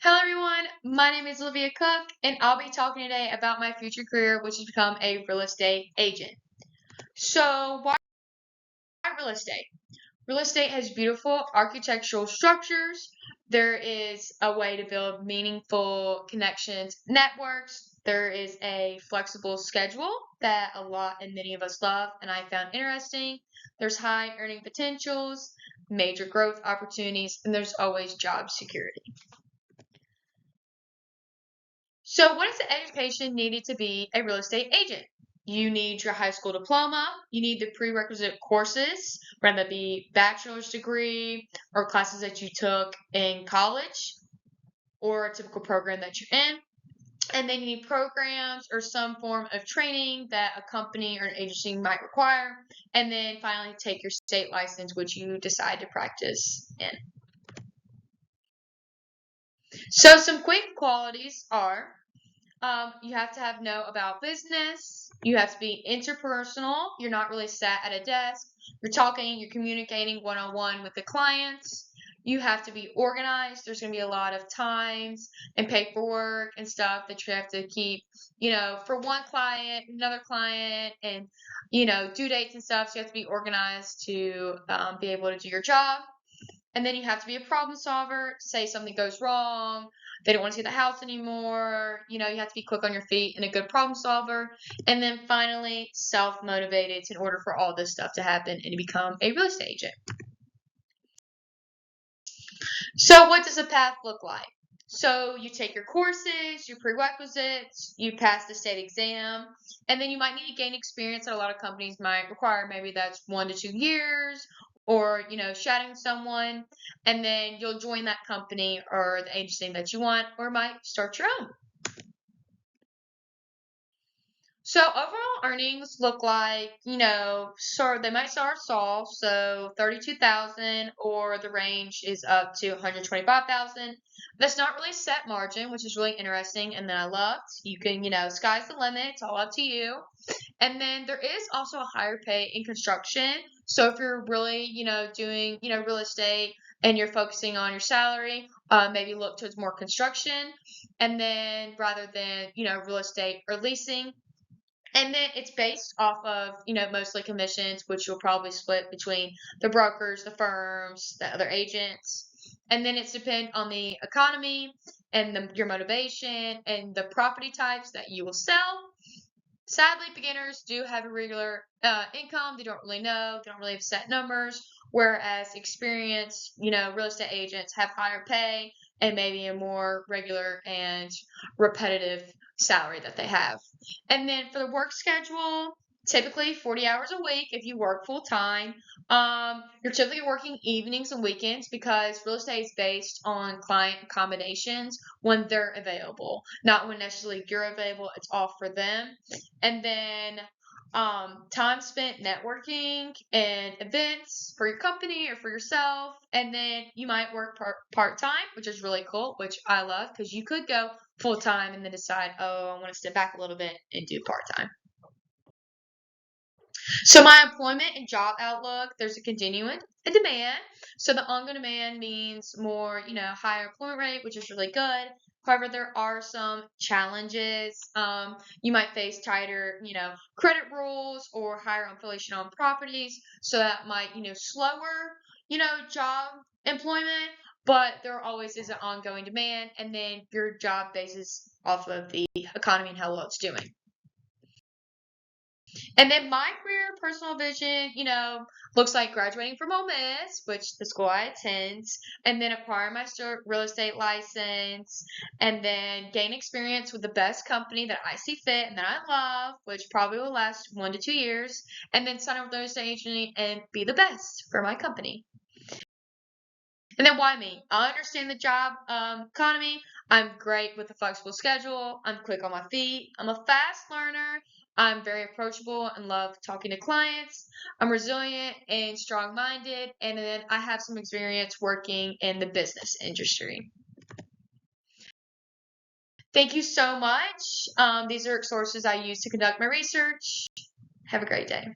Hello everyone, my name is Olivia Cook and I'll be talking today about my future career, which is become a real estate agent. So why real estate? Real estate has beautiful architectural structures. There is a way to build meaningful connections, networks. There is a flexible schedule that a lot and many of us love and I found interesting. There's high earning potentials, major growth opportunities, and there's always job security. So what is the education needed to be a real estate agent? You need your high school diploma. You need the prerequisite courses, whether it be bachelor's degree or classes that you took in college or a typical program that you're in. And then you need programs or some form of training that a company or an agency might require. And then finally, take your state license, which you decide to practice in. So some quick qualities are you have to know about business. You have to be interpersonal. You're not really sat at a desk. You're talking, you're communicating one-on-one with the clients. You have to be organized. There's going to be a lot of times and paperwork and stuff that you have to keep, for one client, another client, and, due dates and stuff. So you have to be organized to be able to do your job. And then you have to be a problem solver. Say something goes wrong, they don't want to see the house anymore. You have to be quick on your feet and a good problem solver. And then finally, self-motivated in order for all this stuff to happen and to become a real estate agent. So what does a path look like? So you take your courses, your prerequisites, you pass the state exam, and then you might need to gain experience that a lot of companies might require. Maybe that's 1 to 2 years, or shadowing someone, and then you'll join that company or the agency that you want, or might start your own. So overall earnings look like, so they might start small, so 32,000, or the range is up to 125,000. That's not really set margin, which is really interesting and that I loved. You can, sky's the limit. It's all up to you. And then there is also a higher pay in construction. So if you're really, doing, real estate and you're focusing on your salary, maybe look towards more construction. And then rather than, real estate or leasing. And then it's based off of, mostly commissions, which you'll probably split between the brokers, the firms, the other agents. And then it's depend on the economy and your motivation and the property types that you will sell. Sadly, beginners do have irregular income. They don't really know. They don't really have set numbers. Whereas experienced, real estate agents have higher pay and maybe a more regular and repetitive salary that they have. And then for the work schedule, typically 40 hours a week if you work full time. You're typically working evenings and weekends because real estate is based on client accommodations when they're available, not when necessarily you're available. It's all for them. And then time spent networking and events for your company or for yourself. And then you might work part-time, which is really cool, which I love because you could go full-time and then decide, oh, I want to step back a little bit and do part-time. So my employment and job outlook, there's a continuing demand. So the ongoing demand means more, higher employment rate, which is really good. However, there are some challenges. You might face tighter, credit rules or higher inflation on properties. So that might, slower, job employment. But there always is an ongoing demand, and then your job bases off of the economy and how well it's doing. And then my career personal vision, looks like graduating from Ole Miss, which the school I attend, and then acquire my real estate license, and then gain experience with the best company that I see fit and that I love, which probably will last 1 to 2 years, and then sign up with real estate agency and be the best for my company. And then why me? I understand the job economy. I'm great with a flexible schedule. I'm quick on my feet. I'm a fast learner. I'm very approachable and love talking to clients. I'm resilient and strong-minded. And then I have some experience working in the business industry. Thank you so much. These are sources I use to conduct my research. Have a great day.